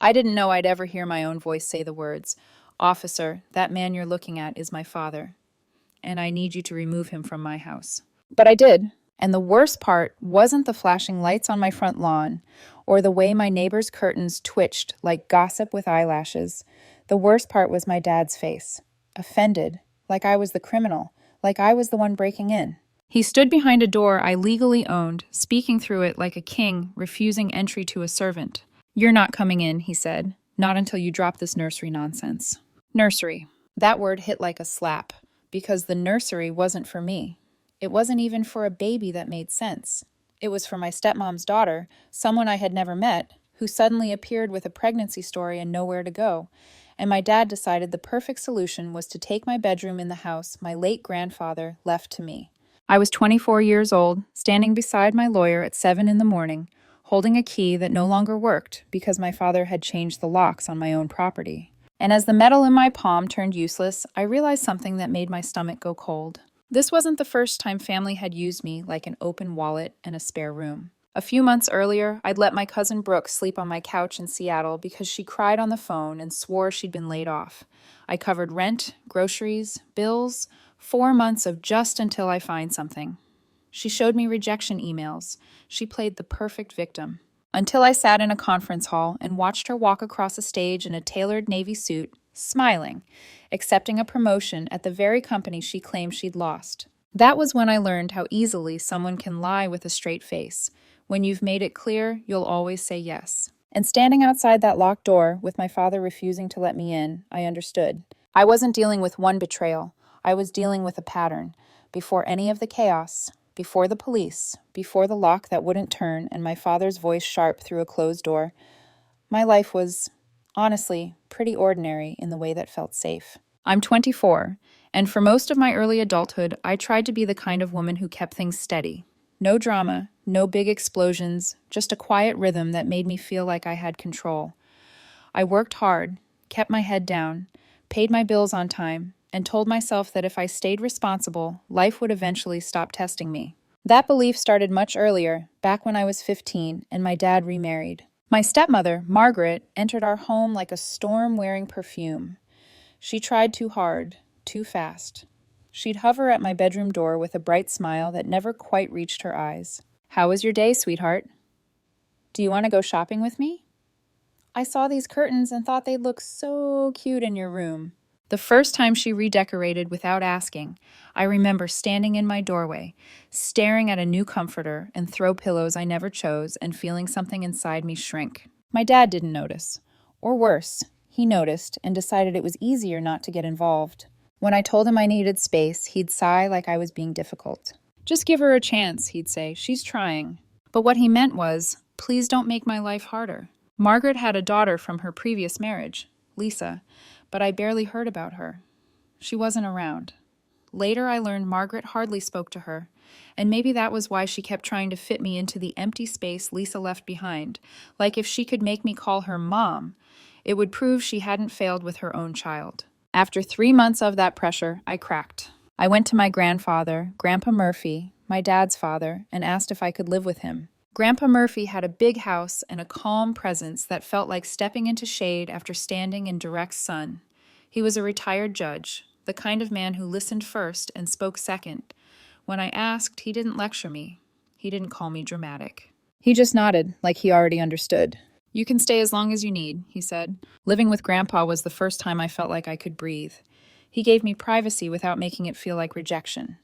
I didn't know I'd ever hear my own voice say the words, "Officer, that man you're looking at is my father, and I need you to remove him from my house." But I did. And the worst part wasn't the flashing lights on my front lawn or the way my neighbor's curtains twitched like gossip with eyelashes. The worst part was my dad's face. Offended, like I was the criminal, like I was the one breaking in. He stood behind a door I legally owned, speaking through it like a king refusing entry to a servant. "You're not coming in," he said. "Not until you drop this nursery nonsense." Nursery. That word hit like a slap, because the nursery wasn't for me. It wasn't even for a baby that made sense. It was for my stepmom's daughter, someone I had never met, who suddenly appeared with a pregnancy story and nowhere to go. And my dad decided the perfect solution was to take my bedroom in the house my late grandfather left to me. I was 24 years old, standing beside my lawyer at 7 in the morning, holding a key that no longer worked because my father had changed the locks on my own property. And as the metal in my palm turned useless, I realized something that made my stomach go cold. This wasn't the first time family had used me like an open wallet and a spare room. A few months earlier, I'd let my cousin Brooke sleep on my couch in Seattle because she cried on the phone and swore she'd been laid off. I covered rent, groceries, bills, 4 months of just until I find something. She showed me rejection emails. She played the perfect victim. Until I sat in a conference hall and watched her walk across a stage in a tailored navy suit, smiling, accepting a promotion at the very company she claimed she'd lost. That was when I learned how easily someone can lie with a straight face. When you've made it clear, you'll always say yes. And standing outside that locked door, with my father refusing to let me in, I understood. I wasn't dealing with one betrayal. I was dealing with a pattern. Before any of the chaos, before the police, before the lock that wouldn't turn and my father's voice sharp through a closed door, my life was, honestly, pretty ordinary in the way that felt safe. I'm 24, and for most of my early adulthood, I tried to be the kind of woman who kept things steady. No drama, no big explosions, just a quiet rhythm that made me feel like I had control. I worked hard, kept my head down, paid my bills on time, and told myself that if I stayed responsible, life would eventually stop testing me. That belief started much earlier, back when I was 15 and my dad remarried. My stepmother, Margaret, entered our home like a storm-wearing perfume. She tried too hard, too fast. She'd hover at my bedroom door with a bright smile that never quite reached her eyes. "How was your day, sweetheart? Do you want to go shopping with me? I saw these curtains and thought they'd look so cute in your room." The first time she redecorated without asking, I remember standing in my doorway, staring at a new comforter and throw pillows I never chose and feeling something inside me shrink. My dad didn't notice. Or worse, he noticed and decided it was easier not to get involved. When I told him I needed space, he'd sigh like I was being difficult. "Just give her a chance," he'd say. "She's trying." But what he meant was, "Please don't make my life harder." Margaret had a daughter from her previous marriage, Lisa, but I barely heard about her. She wasn't around. Later, I learned Margaret hardly spoke to her, and maybe that was why she kept trying to fit me into the empty space Lisa left behind, like if she could make me call her mom, it would prove she hadn't failed with her own child. After 3 months of that pressure, I cracked. I went to my grandfather, Grandpa Murphy, my dad's father, and asked if I could live with him. Grandpa Murphy had a big house and a calm presence that felt like stepping into shade after standing in direct sun. He was a retired judge, the kind of man who listened first and spoke second. When I asked, he didn't lecture me. He didn't call me dramatic. He just nodded, like he already understood. "You can stay as long as you need," he said. Living with Grandpa was the first time I felt like I could breathe. He gave me privacy without making it feel like rejection.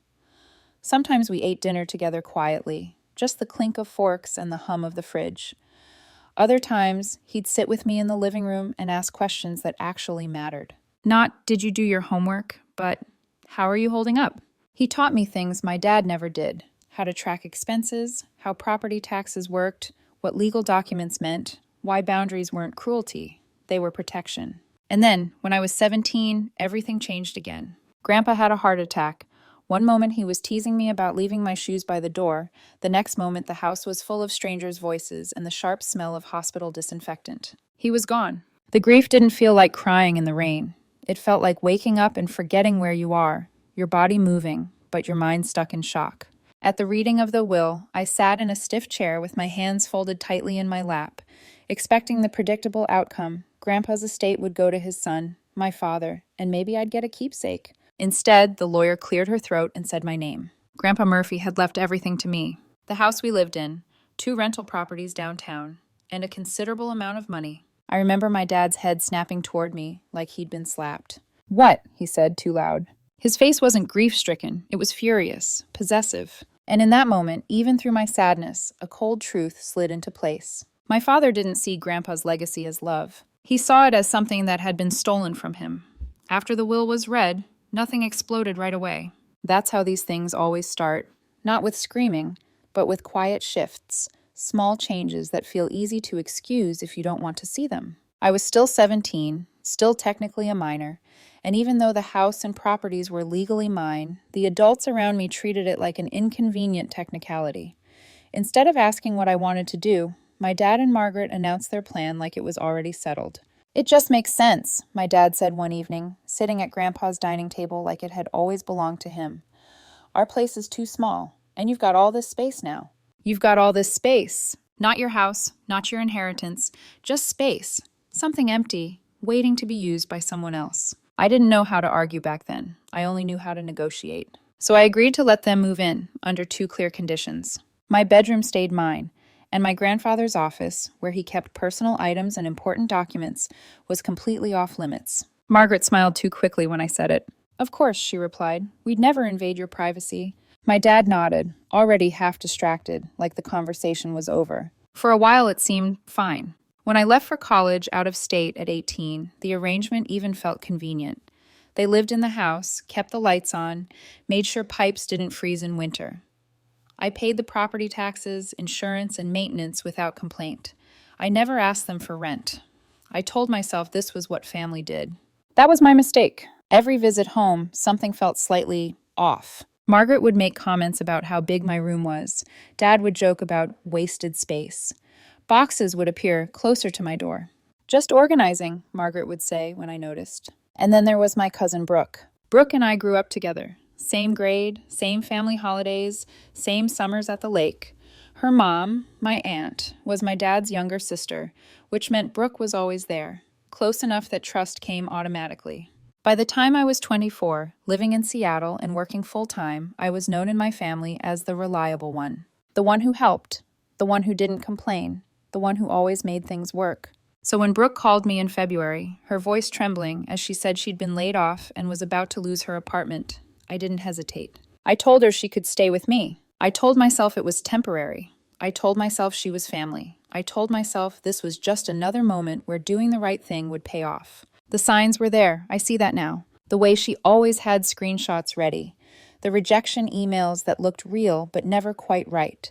Sometimes we ate dinner together quietly, just the clink of forks and the hum of the fridge. Other times, he'd sit with me in the living room and ask questions that actually mattered. Not, "Did you do your homework?" but, "How are you holding up?" He taught me things my dad never did: how to track expenses, how property taxes worked, what legal documents meant, why boundaries weren't cruelty, they were protection. And then, when I was 17, everything changed again. Grandpa had a heart attack. One moment he was teasing me about leaving my shoes by the door. The next moment the house was full of strangers' voices and the sharp smell of hospital disinfectant. He was gone. The grief didn't feel like crying in the rain. It felt like waking up and forgetting where you are, your body moving, but your mind stuck in shock. At the reading of the will, I sat in a stiff chair with my hands folded tightly in my lap. expecting the predictable outcome. Grandpa's estate would go to his son, my father, and maybe I'd get a keepsake. Instead, the lawyer cleared her throat and said my name. Grandpa Murphy had left everything to me. The house we lived in, 2 rental properties downtown, and a considerable amount of money. I remember my dad's head snapping toward me like he'd been slapped. "What?" he said, too loud. His face wasn't grief-stricken, it was furious, possessive. And in that moment, even through my sadness, a cold truth slid into place. My father didn't see Grandpa's legacy as love. He saw it as something that had been stolen from him. After the will was read, nothing exploded right away. That's how these things always start. Not with screaming, but with quiet shifts, small changes that feel easy to excuse if you don't want to see them. I was still 17, still technically a minor, and even though the house and properties were legally mine, the adults around me treated it like an inconvenient technicality. Instead of asking what I wanted to do, my dad and Margaret announced their plan like it was already settled. "It just makes sense," my dad said one evening, sitting at Grandpa's dining table like it had always belonged to him. "Our place is too small, and you've got all this space now." "You've got all this space. Not your house, not your inheritance, just space. Something empty, waiting to be used by someone else." I didn't know how to argue back then. I only knew how to negotiate. So I agreed to let them move in, under 2 clear conditions. My bedroom stayed mine, and my grandfather's office, where he kept personal items and important documents, was completely off limits. Margaret smiled too quickly when I said it. "Of course," she replied. "We'd never invade your privacy." My dad nodded, already half distracted, like the conversation was over. For a while it seemed fine. When I left for college out of state at 18, the arrangement even felt convenient. They lived in the house, kept the lights on, made sure pipes didn't freeze in winter. I paid the property taxes, insurance, and maintenance without complaint. I never asked them for rent. I told myself this was what family did. That was my mistake. Every visit home, something felt slightly off. Margaret would make comments about how big my room was. Dad would joke about wasted space. Boxes would appear closer to my door. "Just organizing," Margaret would say when I noticed. And then there was my cousin Brooke. Brooke and I grew up together. Same grade, same family holidays, same summers at the lake. Her mom, my aunt, was my dad's younger sister, which meant Brooke was always there, close enough that trust came automatically. By the time I was 24, living in Seattle and working full-time, I was known in my family as the reliable one. The one who helped, the one who didn't complain, the one who always made things work. So when Brooke called me in February, her voice trembling as she said she'd been laid off and was about to lose her apartment, I didn't hesitate. I told her she could stay with me. I told myself it was temporary. I told myself she was family. I told myself this was just another moment where doing the right thing would pay off. The signs were there. I see that now. The way she always had screenshots ready. The rejection emails that looked real but never quite right.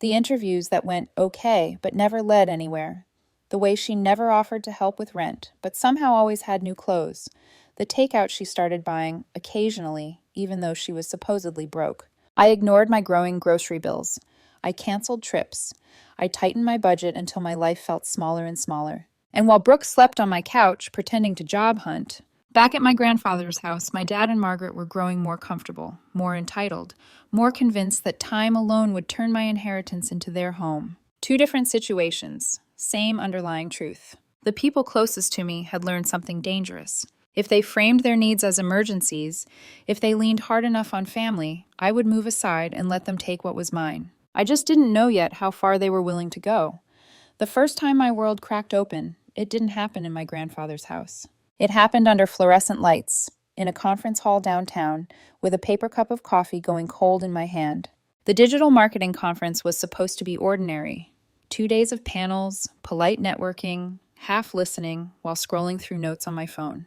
The interviews that went okay but never led anywhere. The way she never offered to help with rent but somehow always had new clothes. The takeout she started buying occasionally, even though she was supposedly broke. I ignored my growing grocery bills. I canceled trips. I tightened my budget until my life felt smaller and smaller. And while Brooke slept on my couch, pretending to job hunt, back at my grandfather's house, my dad and Margaret were growing more comfortable, more entitled, more convinced that time alone would turn my inheritance into their home. 2 different situations, same underlying truth. The people closest to me had learned something dangerous. If they framed their needs as emergencies, if they leaned hard enough on family, I would move aside and let them take what was mine. I just didn't know yet how far they were willing to go. The first time my world cracked open, it didn't happen in my grandfather's house. It happened under fluorescent lights, in a conference hall downtown, with a paper cup of coffee going cold in my hand. The digital marketing conference was supposed to be ordinary. 2 days of panels, polite networking, half listening while scrolling through notes on my phone.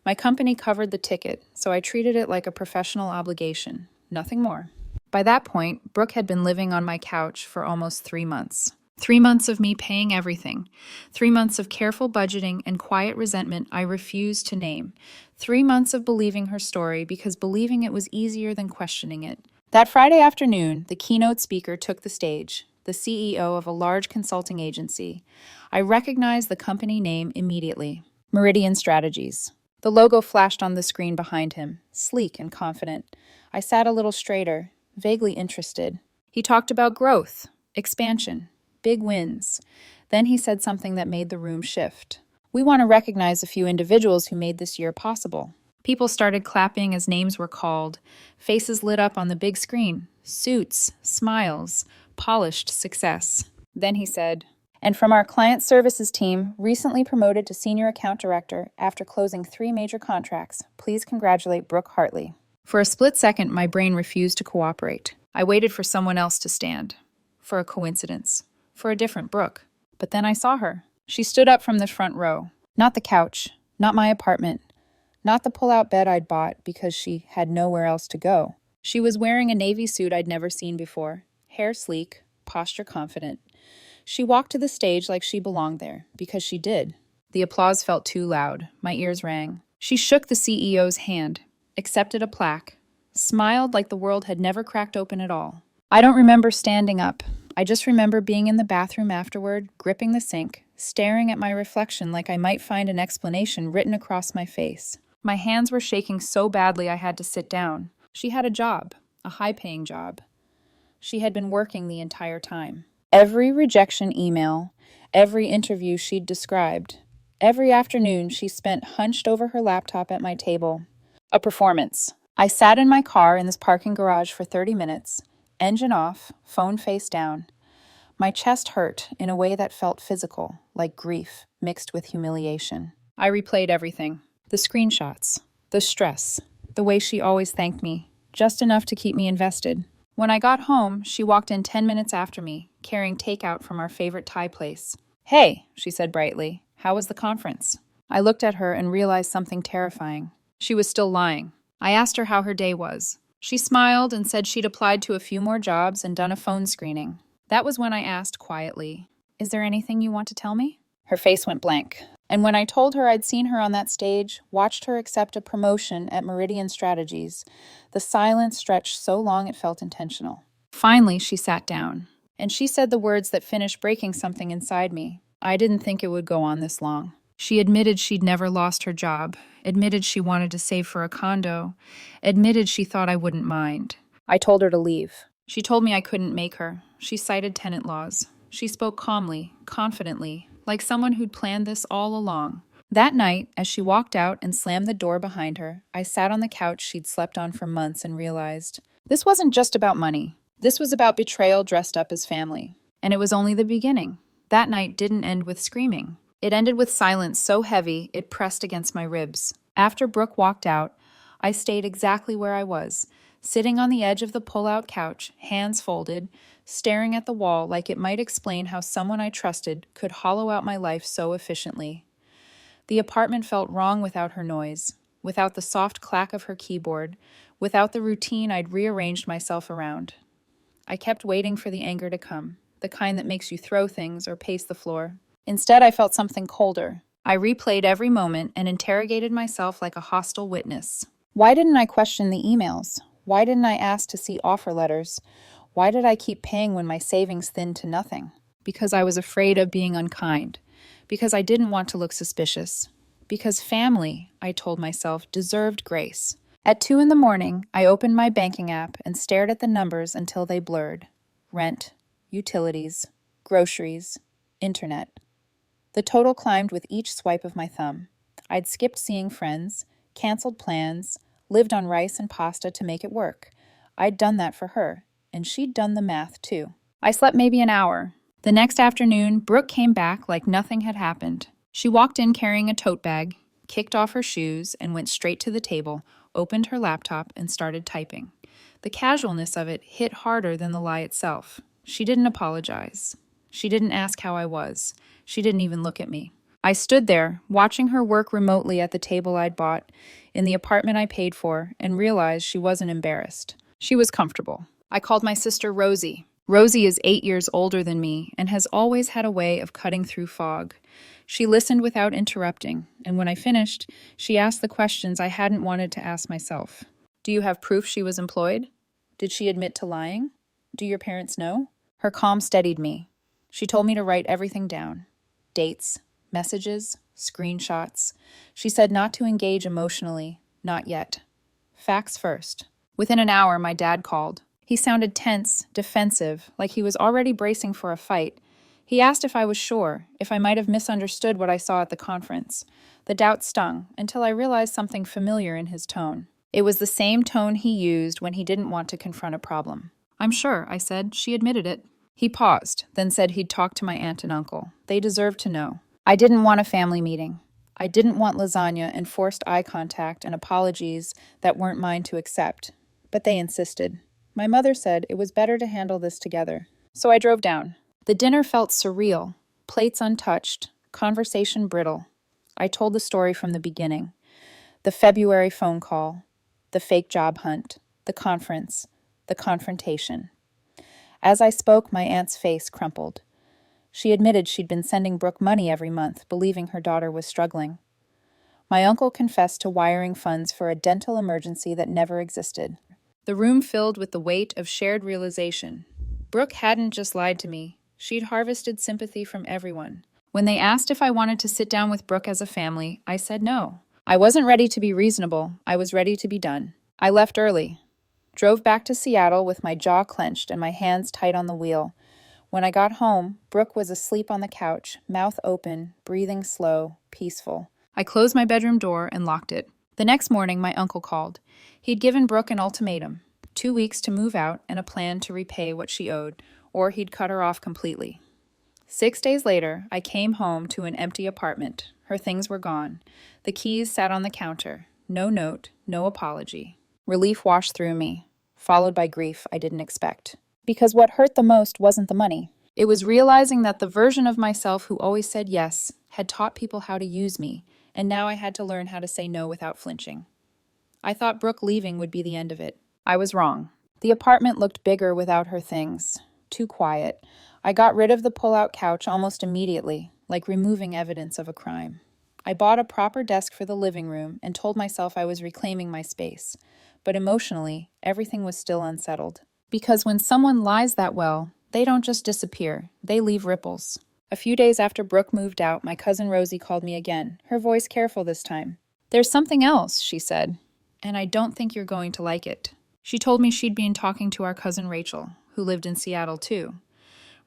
My company covered the ticket, so I treated it like a professional obligation, nothing more. By that point, Brooke had been living on my couch for almost 3 months. 3 months of me paying everything. 3 months of careful budgeting and quiet resentment I refused to name. 3 months of believing her story because believing it was easier than questioning it. That Friday afternoon, the keynote speaker took the stage, the CEO of a large consulting agency. I recognized the company name immediately, Meridian Strategies. The logo flashed on the screen behind him, sleek and confident. I sat a little straighter, vaguely interested. He talked about growth, expansion, big wins. Then he said something that made the room shift. We want to recognize a few individuals who made this year possible. People started clapping as names were called. Faces lit up on the big screen. Suits, smiles, polished success. Then he said, and from our client services team, recently promoted to senior account director after closing 3 major contracts, please congratulate Brooke Hartley. For a split second, my brain refused to cooperate. I waited for someone else to stand. For a coincidence. For a different Brooke. But then I saw her. She stood up from the front row. Not the couch. Not my apartment. Not the pull-out bed I'd bought because she had nowhere else to go. She was wearing a navy suit I'd never seen before. Hair sleek, posture confident. She walked to the stage like she belonged there, because she did. The applause felt too loud. My ears rang. She shook the CEO's hand, accepted a plaque, smiled like the world had never cracked open at all. I don't remember standing up. I just remember being in the bathroom afterward, gripping the sink, staring at my reflection like I might find an explanation written across my face. My hands were shaking so badly I had to sit down. She had a job, a high-paying job. She had been working the entire time. Every rejection email, every interview she'd described, every afternoon she spent hunched over her laptop at my table. A performance. I sat in my car in this parking garage for 30 minutes, engine off, phone face down. My chest hurt in a way that felt physical, like grief mixed with humiliation. I replayed everything. The screenshots, the stress, the way she always thanked me, just enough to keep me invested. When I got home, she walked in 10 minutes after me, carrying takeout from our favorite Thai place. "Hey," she said brightly, "how was the conference?" I looked at her and realized something terrifying. She was still lying. I asked her how her day was. She smiled and said she'd applied to a few more jobs and done a phone screening. That was when I asked quietly, "Is there anything you want to tell me?" Her face went blank. And when I told her I'd seen her on that stage, watched her accept a promotion at Meridian Strategies, the silence stretched so long it felt intentional. Finally, she sat down, and she said the words that finished breaking something inside me. I didn't think it would go on this long. She admitted she'd never lost her job, admitted she wanted to save for a condo, admitted she thought I wouldn't mind. I told her to leave. She told me I couldn't make her. She cited tenant laws. She spoke calmly, confidently, like someone who'd planned this all along. That night, as she walked out and slammed the door behind her, I sat on the couch she'd slept on for months and realized this wasn't just about money. This was about betrayal dressed up as family. And it was only the beginning. That night didn't end with screaming. It ended with silence so heavy it pressed against my ribs. After Brooke walked out, I stayed exactly where I was, sitting on the edge of the pull-out couch, hands folded, staring at the wall like it might explain how someone I trusted could hollow out my life so efficiently. The apartment felt wrong without her noise, without the soft clack of her keyboard, without the routine I'd rearranged myself around. I kept waiting for the anger to come, the kind that makes you throw things or pace the floor. Instead, I felt something colder. I replayed every moment and interrogated myself like a hostile witness. Why didn't I question the emails? Why didn't I ask to see offer letters? Why did I keep paying when my savings thinned to nothing? Because I was afraid of being unkind. Because I didn't want to look suspicious. Because family, I told myself, deserved grace. At 2 a.m, I opened my banking app and stared at the numbers until they blurred. Rent, utilities, groceries, internet. The total climbed with each swipe of my thumb. I'd skipped seeing friends, canceled plans, lived on rice and pasta to make it work. I'd done that for her. And she'd done the math, too. I slept maybe an hour. The next afternoon, Brooke came back like nothing had happened. She walked in carrying a tote bag, kicked off her shoes, and went straight to the table, opened her laptop, and started typing. The casualness of it hit harder than the lie itself. She didn't apologize. She didn't ask how I was. She didn't even look at me. I stood there, watching her work remotely at the table I'd bought, in the apartment I paid for, and realized she wasn't embarrassed. She was comfortable. I called my sister Rosie. Rosie is 8 years older than me and has always had a way of cutting through fog. She listened without interrupting, and when I finished, she asked the questions I hadn't wanted to ask myself. Do you have proof she was employed? Did she admit to lying? Do your parents know? Her calm steadied me. She told me to write everything down. Dates, messages, screenshots. She said not to engage emotionally, not yet. Facts first. Within an hour, my dad called. He sounded tense, defensive, like he was already bracing for a fight. He asked if I was sure, if I might have misunderstood what I saw at the conference. The doubt stung, until I realized something familiar in his tone. It was the same tone he used when he didn't want to confront a problem. "I'm sure," I said. "She admitted it." He paused, then said he'd talk to my aunt and uncle. They deserved to know. I didn't want a family meeting. I didn't want lasagna and forced eye contact and apologies that weren't mine to accept. But they insisted. My mother said it was better to handle this together. So I drove down. The dinner felt surreal, plates untouched, conversation brittle. I told the story from the beginning. The February phone call, the fake job hunt, the conference, the confrontation. As I spoke, my aunt's face crumpled. She admitted she'd been sending Brooke money every month, believing her daughter was struggling. My uncle confessed to wiring funds for a dental emergency that never existed. The room filled with the weight of shared realization. Brooke hadn't just lied to me. She'd harvested sympathy from everyone. When they asked if I wanted to sit down with Brooke as a family, I said no. I wasn't ready to be reasonable. I was ready to be done. I left early. Drove back to Seattle with my jaw clenched and my hands tight on the wheel. When I got home, Brooke was asleep on the couch, mouth open, breathing slow, peaceful. I closed my bedroom door and locked it. The next morning, my uncle called. He'd given Brooke an ultimatum, 2 weeks to move out and a plan to repay what she owed, or he'd cut her off completely. 6 days later, I came home to an empty apartment. Her things were gone. The keys sat on the counter. No note, no apology. Relief washed through me, followed by grief I didn't expect. Because what hurt the most wasn't the money. It was realizing that the version of myself who always said yes had taught people how to use me, and now I had to learn how to say no without flinching. I thought Brooke leaving would be the end of it. I was wrong. The apartment looked bigger without her things. Too quiet. I got rid of the pull-out couch almost immediately, like removing evidence of a crime. I bought a proper desk for the living room and told myself I was reclaiming my space. But emotionally, everything was still unsettled. Because when someone lies that well, they don't just disappear, they leave ripples. A few days after Brooke moved out, my cousin Rosie called me again, her voice careful this time. "There's something else," she said, "and I don't think you're going to like it." She told me she'd been talking to our cousin Rachel, who lived in Seattle too.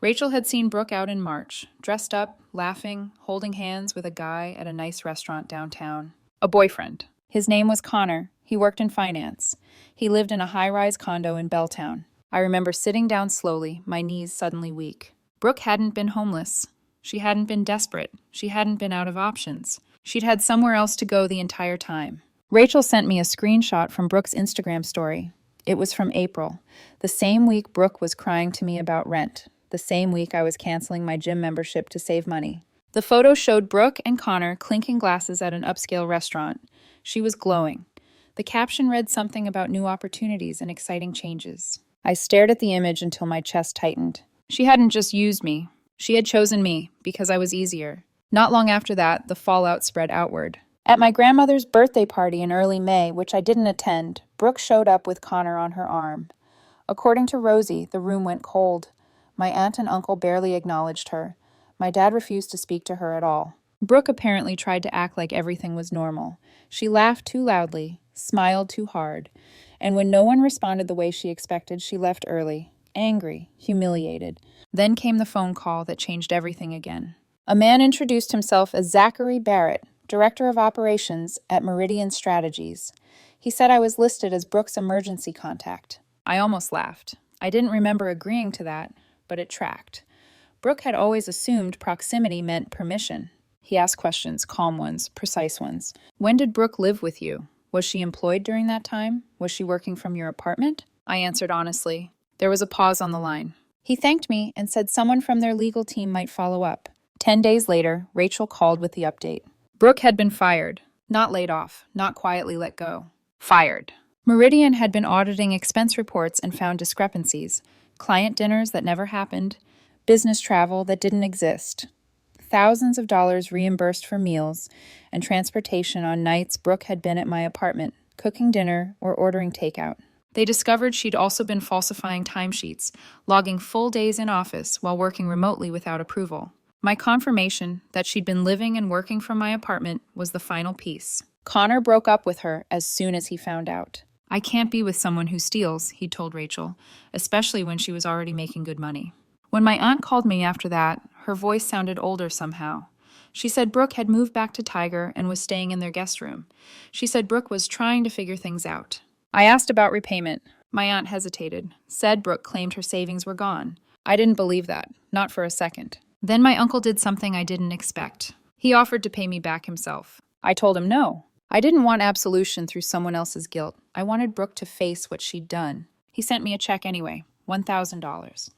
Rachel had seen Brooke out in March, dressed up, laughing, holding hands with a guy at a nice restaurant downtown. A boyfriend. His name was Connor. He worked in finance. He lived in a high-rise condo in Belltown. I remember sitting down slowly, my knees suddenly weak. Brooke hadn't been homeless. She hadn't been desperate. She hadn't been out of options. She'd had somewhere else to go the entire time. Rachel sent me a screenshot from Brooke's Instagram story. It was from April, the same week Brooke was crying to me about rent, the same week I was canceling my gym membership to save money. The photo showed Brooke and Connor clinking glasses at an upscale restaurant. She was glowing. The caption read something about new opportunities and exciting changes. I stared at the image until my chest tightened. She hadn't just used me. She had chosen me because I was easier. Not long after that, the fallout spread outward. At my grandmother's birthday party in early May, which I didn't attend, Brooke showed up with Connor on her arm. According to Rosie, the room went cold. My aunt and uncle barely acknowledged her. My dad refused to speak to her at all. Brooke apparently tried to act like everything was normal. She laughed too loudly, smiled too hard, and when no one responded the way she expected, she left early, angry, humiliated. Then came the phone call that changed everything again. A man introduced himself as Zachary Barrett, Director of Operations at Meridian Strategies. He said I was listed as Brooke's emergency contact. I almost laughed. I didn't remember agreeing to that, but it tracked. Brooke had always assumed proximity meant permission. He asked questions, calm ones, precise ones. When did Brooke live with you? Was she employed during that time? Was she working from your apartment? I answered honestly. There was a pause on the line. He thanked me and said someone from their legal team might follow up. 10 days later, Rachel called with the update. Brooke had been fired. Not laid off, not quietly let go. Fired. Meridian had been auditing expense reports and found discrepancies. Client dinners that never happened. Business travel that didn't exist. Thousands of dollars reimbursed for meals and transportation on nights Brooke had been at my apartment, cooking dinner or ordering takeout. They discovered she'd also been falsifying timesheets, logging full days in office while working remotely without approval. My confirmation that she'd been living and working from my apartment was the final piece. Connor broke up with her as soon as he found out. I can't be with someone who steals, he told Rachel, especially when she was already making good money. When my aunt called me after that, Her voice sounded older somehow. She said Brooke had moved back to Tiger and was staying in their guest room. She said Brooke was trying to figure things out. I asked about repayment. My aunt hesitated, said Brooke claimed her savings were gone. I didn't believe that, not for a second. Then my uncle did something I didn't expect. He offered to pay me back himself. I told him no. I didn't want absolution through someone else's guilt. I wanted Brooke to face what she'd done. He sent me a check anyway, $1,000.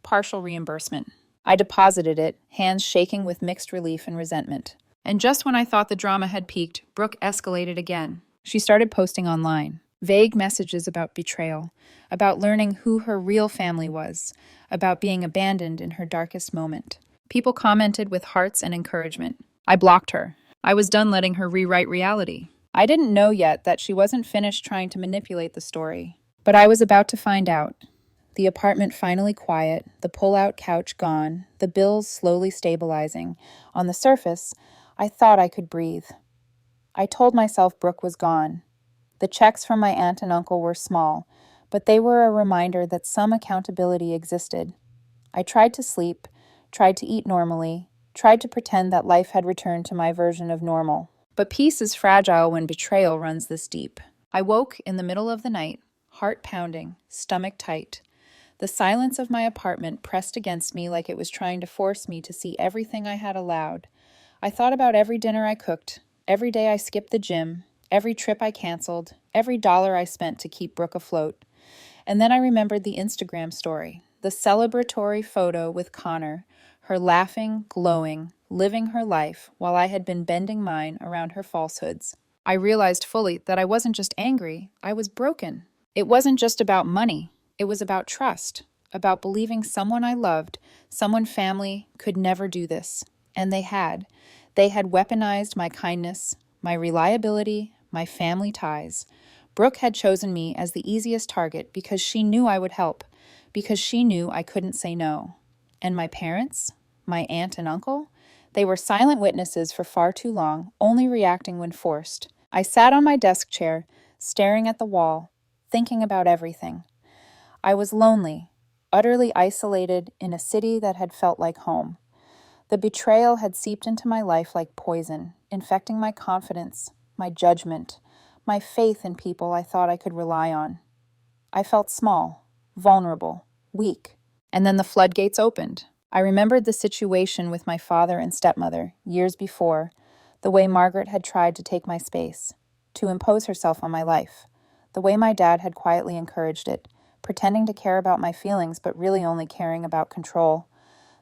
Partial reimbursement. I deposited it, hands shaking with mixed relief and resentment. And just when I thought the drama had peaked, Brooke escalated again. She started posting online. Vague messages about betrayal, about learning who her real family was, about being abandoned in her darkest moment. People commented with hearts and encouragement. I blocked her. I was done letting her rewrite reality. I didn't know yet that she wasn't finished trying to manipulate the story. But I was about to find out. The apartment finally quiet, the pull-out couch gone, the bills slowly stabilizing. On the surface, I thought I could breathe. I told myself Brooke was gone. The checks from my aunt and uncle were small, but they were a reminder that some accountability existed. I tried to sleep, tried to eat normally, tried to pretend that life had returned to my version of normal. But peace is fragile when betrayal runs this deep. I woke in the middle of the night, heart pounding, stomach tight. The silence of my apartment pressed against me like it was trying to force me to see everything I had allowed. I thought about every dinner I cooked, every day I skipped the gym, every trip I canceled, every dollar I spent to keep Brooke afloat. And then I remembered the Instagram story, the celebratory photo with Connor, her laughing, glowing, living her life while I had been bending mine around her falsehoods. I realized fully that I wasn't just angry, I was broken. It wasn't just about money. It was about trust, about believing someone I loved, someone family, could never do this. And they had. They had weaponized my kindness, my reliability, my family ties. Brooke had chosen me as the easiest target because she knew I would help, because she knew I couldn't say no. And my parents, my aunt and uncle, they were silent witnesses for far too long, only reacting when forced. I sat on my desk chair, staring at the wall, thinking about everything. I was lonely, utterly isolated in a city that had felt like home. The betrayal had seeped into my life like poison, infecting my confidence, my judgment, my faith in people I thought I could rely on. I felt small, vulnerable, weak. And then the floodgates opened. I remembered the situation with my father and stepmother, years before, the way Margaret had tried to take my space, to impose herself on my life, the way my dad had quietly encouraged it, pretending to care about my feelings but really only caring about control,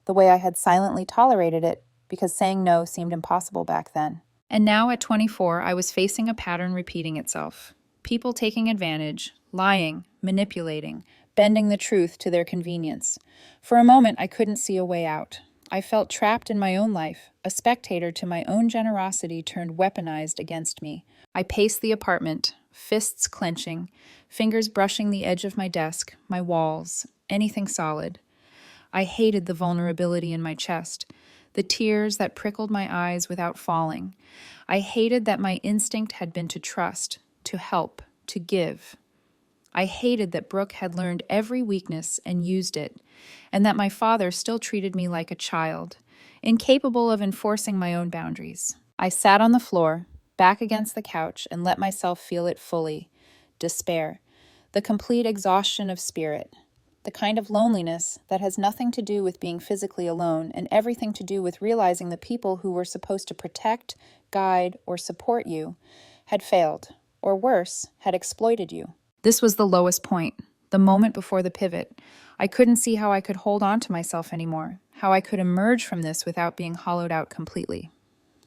the way I had silently tolerated it because saying no seemed impossible back then. And now at 24, I was facing a pattern repeating itself. People taking advantage, lying, manipulating, bending the truth to their convenience. For a moment, I couldn't see a way out. I felt trapped in my own life, a spectator to my own generosity turned weaponized against me. I paced the apartment, fists clenching, fingers brushing the edge of my desk, my walls, anything solid. I hated the vulnerability in my chest, the tears that prickled my eyes without falling. I hated that my instinct had been to trust, to help, to give. I hated that Brooke had learned every weakness and used it, and that my father still treated me like a child, incapable of enforcing my own boundaries. I sat on the floor, back against the couch, and let myself feel it fully. Despair, the complete exhaustion of spirit, the kind of loneliness that has nothing to do with being physically alone and everything to do with realizing the people who were supposed to protect, guide, or support you had failed, or worse, had exploited you. This was the lowest point, the moment before the pivot. I couldn't see how I could hold on to myself anymore, how I could emerge from this without being hollowed out completely.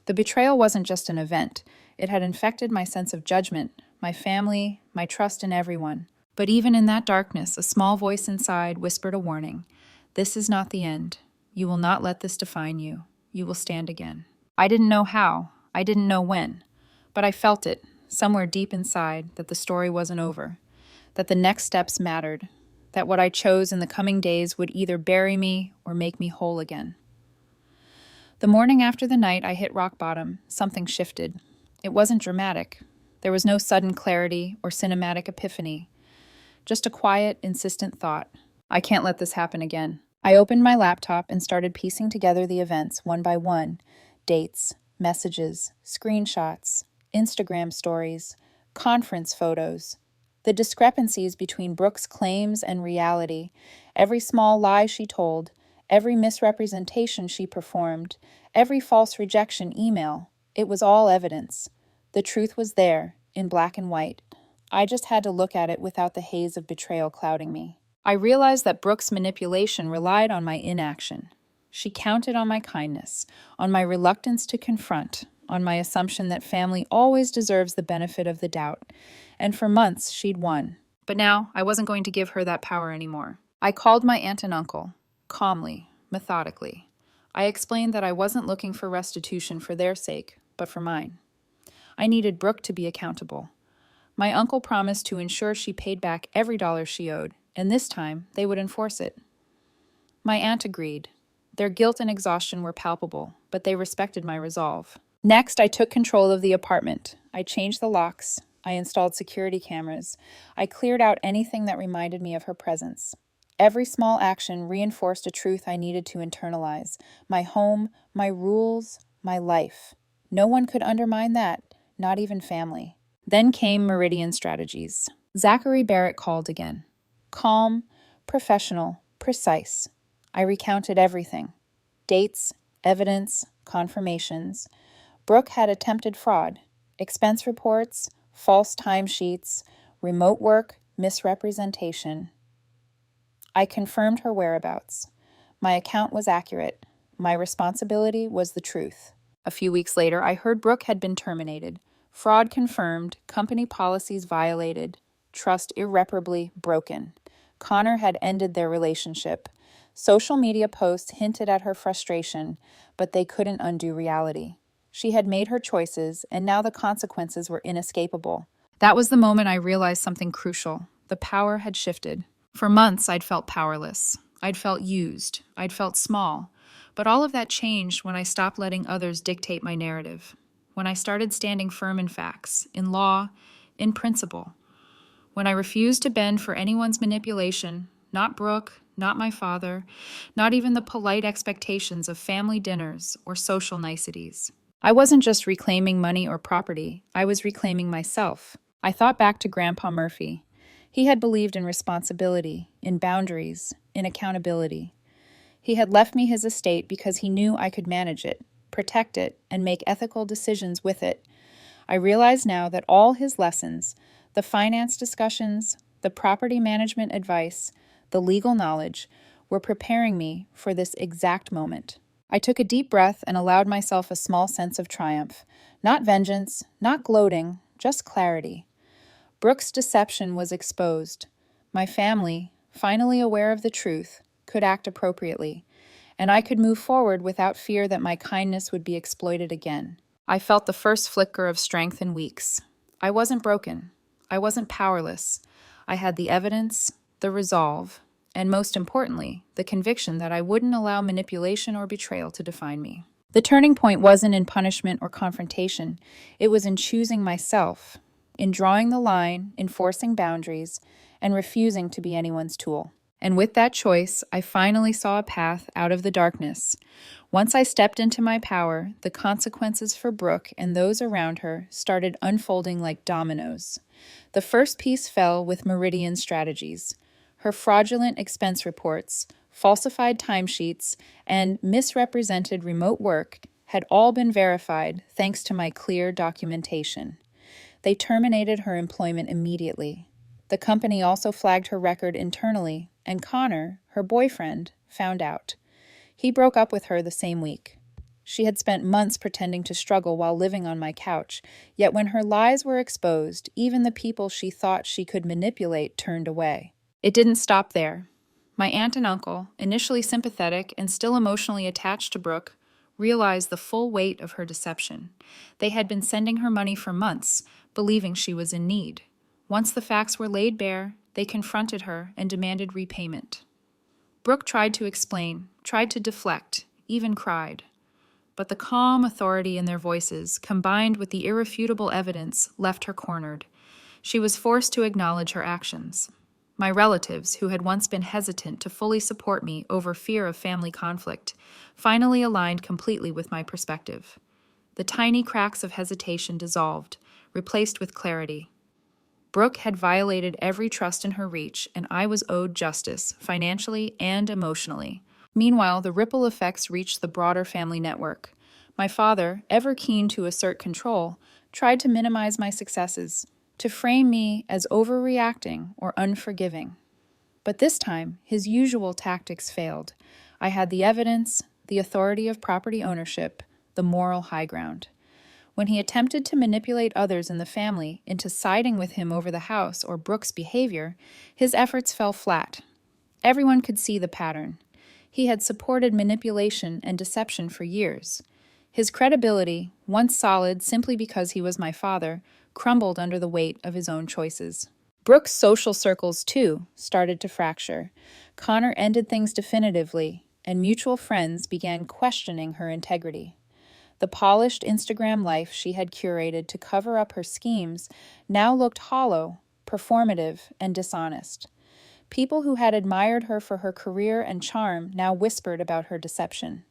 The betrayal wasn't just an event. It had infected my sense of judgment, my family, my trust in everyone. But even in that darkness, a small voice inside whispered a warning. This is not the end. You will not let this define you. You will stand again. I didn't know how. I didn't know when. But I felt it, somewhere deep inside, that the story wasn't over, that the next steps mattered, that what I chose in the coming days would either bury me or make me whole again. The morning after the night I hit rock bottom, something shifted. It wasn't dramatic. There was no sudden clarity or cinematic epiphany. Just a quiet, insistent thought. I can't let this happen again. I opened my laptop and started piecing together the events one by one: dates, messages, screenshots, Instagram stories, conference photos. The discrepancies between Brooke's claims and reality, every small lie she told, every misrepresentation she performed, every false rejection email, it was all evidence. The truth was there, in black and white. I just had to look at it without the haze of betrayal clouding me. I realized that Brooke's manipulation relied on my inaction. She counted on my kindness, on my reluctance to confront, on my assumption that family always deserves the benefit of the doubt. And for months, she'd won. But now, I wasn't going to give her that power anymore. I called my aunt and uncle, calmly, methodically. I explained that I wasn't looking for restitution for their sake, but for mine. I needed Brooke to be accountable. My uncle promised to ensure she paid back every dollar she owed, and this time they would enforce it. My aunt agreed. Their guilt and exhaustion were palpable, but they respected my resolve. Next, I took control of the apartment. I changed the locks. I installed security cameras. I cleared out anything that reminded me of her presence. Every small action reinforced a truth I needed to internalize: my home, my rules, my life. No one could undermine that, not even family. Then came Meridian Strategies. Zachary Barrett called again. Calm, professional, precise. I recounted everything: dates, evidence, confirmations. Brooke had attempted fraud, expense reports, false timesheets, remote work, misrepresentation. I confirmed her whereabouts. My account was accurate. My responsibility was the truth. A few weeks later, I heard Brooke had been terminated. Fraud confirmed, company policies violated, trust irreparably broken. Connor had ended their relationship. Social media posts hinted at her frustration, but they couldn't undo reality. She had made her choices, and now the consequences were inescapable. That was the moment I realized something crucial. The power had shifted. For months, I'd felt powerless. I'd felt used. I'd felt small. But all of that changed when I stopped letting others dictate my narrative. When I started standing firm in facts, in law, in principle. When I refused to bend for anyone's manipulation, not Brooke, not my father, not even the polite expectations of family dinners or social niceties. I wasn't just reclaiming money or property, I was reclaiming myself. I thought back to Grandpa Murphy. He had believed in responsibility, in boundaries, in accountability. He had left me his estate because he knew I could manage it, protect it, and make ethical decisions with it. I realize now that all his lessons, the finance discussions, the property management advice, the legal knowledge, were preparing me for this exact moment. I took a deep breath and allowed myself a small sense of triumph. Not vengeance, not gloating, just clarity. Brooke's deception was exposed. My family, finally aware of the truth, could act appropriately, and I could move forward without fear that my kindness would be exploited again. I felt the first flicker of strength in weeks. I wasn't broken. I wasn't powerless. I had the evidence, the resolve, and most importantly, the conviction that I wouldn't allow manipulation or betrayal to define me. The turning point wasn't in punishment or confrontation. It was in choosing myself, in drawing the line, enforcing boundaries, and refusing to be anyone's tool. And with that choice, I finally saw a path out of the darkness. Once I stepped into my power, the consequences for Brooke and those around her started unfolding like dominoes. The first piece fell with Meridian Strategies. Her fraudulent expense reports, falsified timesheets, and misrepresented remote work had all been verified thanks to my clear documentation. They terminated her employment immediately. The company also flagged her record internally, and Connor, her boyfriend, found out. He broke up with her the same week. She had spent months pretending to struggle while living on my couch, yet when her lies were exposed, even the people she thought she could manipulate turned away. It didn't stop there. My aunt and uncle, initially sympathetic and still emotionally attached to Brooke, realized the full weight of her deception. They had been sending her money for months, believing she was in need. Once the facts were laid bare, they confronted her and demanded repayment. Brooke tried to explain, tried to deflect, even cried. But the calm authority in their voices, combined with the irrefutable evidence, left her cornered. She was forced to acknowledge her actions. My relatives, who had once been hesitant to fully support me over fear of family conflict, finally aligned completely with my perspective. The tiny cracks of hesitation dissolved, replaced with clarity. Brooke had violated every trust in her reach, and I was owed justice, financially and emotionally. Meanwhile, the ripple effects reached the broader family network. My father, ever keen to assert control, tried to minimize my successes, to frame me as overreacting or unforgiving. But this time, his usual tactics failed. I had the evidence, the authority of property ownership, the moral high ground. When he attempted to manipulate others in the family into siding with him over the house or Brooke's behavior, his efforts fell flat. Everyone could see the pattern. He had supported manipulation and deception for years. His credibility, once solid simply because he was my father, crumbled under the weight of his own choices. Brooke's social circles, too, started to fracture. Connor ended things definitively, and mutual friends began questioning her integrity. The polished Instagram life she had curated to cover up her schemes now looked hollow, performative, and dishonest. People who had admired her for her career and charm now whispered about her deception.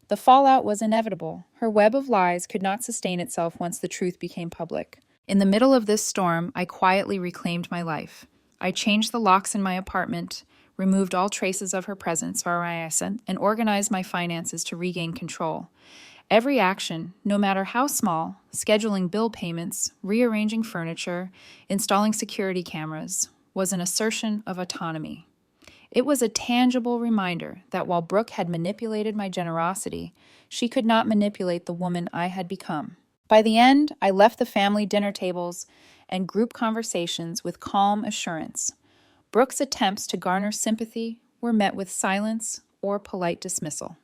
The fallout was inevitable. Her web of lies could not sustain itself once the truth became public. In the middle of this storm, I quietly reclaimed my life. I changed the locks in my apartment, removed all traces of her presence, and organized my finances to regain control. Every action, no matter how small, scheduling bill payments, rearranging furniture, installing security cameras, was an assertion of autonomy. It was a tangible reminder that while Brooke had manipulated my generosity, she could not manipulate the woman I had become. By the end, I left the family dinner tables and group conversations with calm assurance. Brooke's attempts to garner sympathy were met with silence or polite dismissal.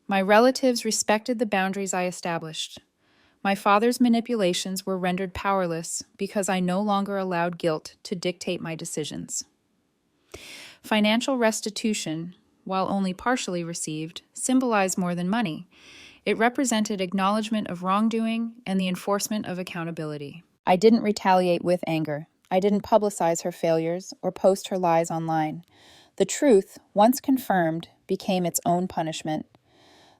My relatives respected the boundaries I established. My father's manipulations were rendered powerless because I no longer allowed guilt to dictate my decisions. Financial restitution, while only partially received, symbolized more than money. It represented acknowledgement of wrongdoing and the enforcement of accountability. I didn't retaliate with anger. I didn't publicize her failures or post her lies online. The truth, once confirmed, became its own punishment.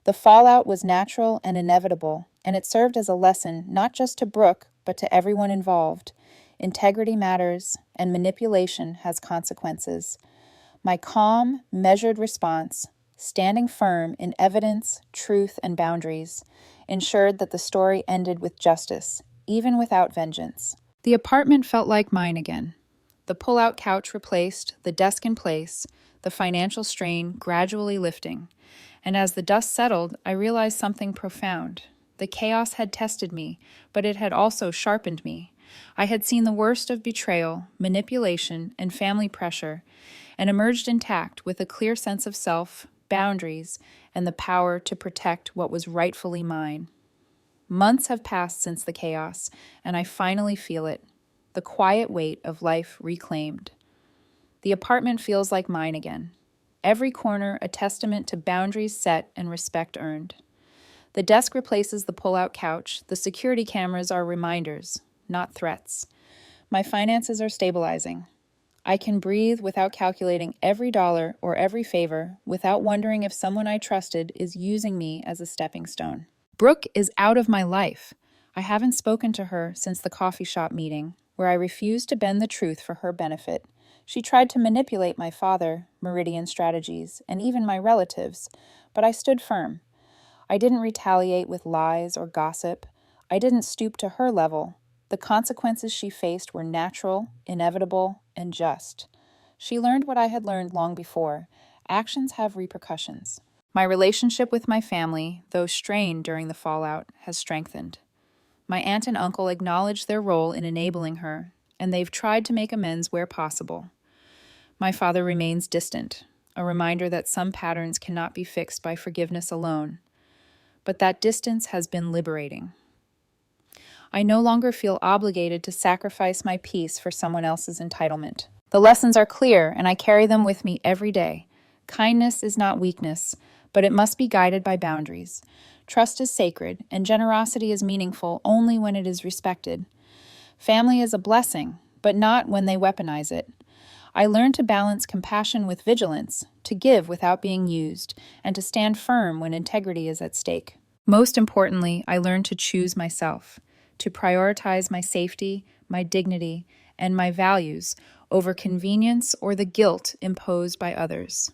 The fallout was natural and inevitable, and it served as a lesson not just to Brooke, but to everyone involved. Integrity matters, and manipulation has consequences. My calm, measured response, standing firm in evidence, truth, and boundaries, ensured that the story ended with justice, even without vengeance. The apartment felt like mine again. The pull-out couch replaced, the desk in place, the financial strain gradually lifting. And as the dust settled, I realized something profound. The chaos had tested me, but it had also sharpened me. I had seen the worst of betrayal, manipulation, and family pressure, and emerged intact with a clear sense of self, boundaries, and the power to protect what was rightfully mine. Months have passed since the chaos, and I finally feel it, the quiet weight of life reclaimed. The apartment feels like mine again. Every corner a testament to boundaries set and respect earned. The desk replaces the pull-out couch. The security cameras are reminders, not threats. My finances are stabilizing. I can breathe without calculating every dollar or every favor, without wondering if someone I trusted is using me as a stepping stone. Brooke is out of my life. I haven't spoken to her since the coffee shop meeting, where I refused to bend the truth for her benefit. She tried to manipulate my father, Meridian Strategies, and even my relatives, but I stood firm. I didn't retaliate with lies or gossip. I didn't stoop to her level. The consequences she faced were natural, inevitable, and just. She learned what I had learned long before. Actions have repercussions. My relationship with my family, though strained during the fallout, has strengthened. My aunt and uncle acknowledge their role in enabling her, and they've tried to make amends where possible. My father remains distant, a reminder that some patterns cannot be fixed by forgiveness alone. But that distance has been liberating. I no longer feel obligated to sacrifice my peace for someone else's entitlement. The lessons are clear, and I carry them with me every day. Kindness is not weakness, but it must be guided by boundaries. Trust is sacred, and generosity is meaningful only when it is respected. Family is a blessing, but not when they weaponize it. I learned to balance compassion with vigilance, to give without being used, and to stand firm when integrity is at stake. Most importantly, I learned to choose myself, to prioritize my safety, my dignity, and my values over convenience or the guilt imposed by others.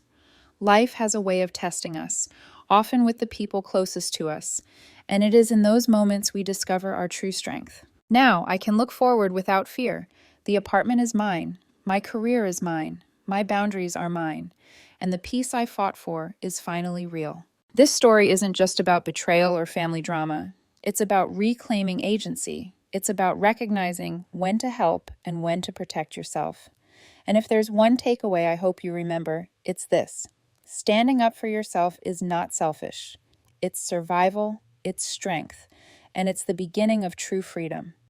Life has a way of testing us, often with the people closest to us, and it is in those moments we discover our true strength. Now I can look forward without fear. The apartment is mine, my career is mine, my boundaries are mine, and the peace I fought for is finally real. This story isn't just about betrayal or family drama. It's about reclaiming agency. It's about recognizing when to help and when to protect yourself. And if there's one takeaway I hope you remember, it's this. Standing up for yourself is not selfish. It's survival, it's strength, and it's the beginning of true freedom.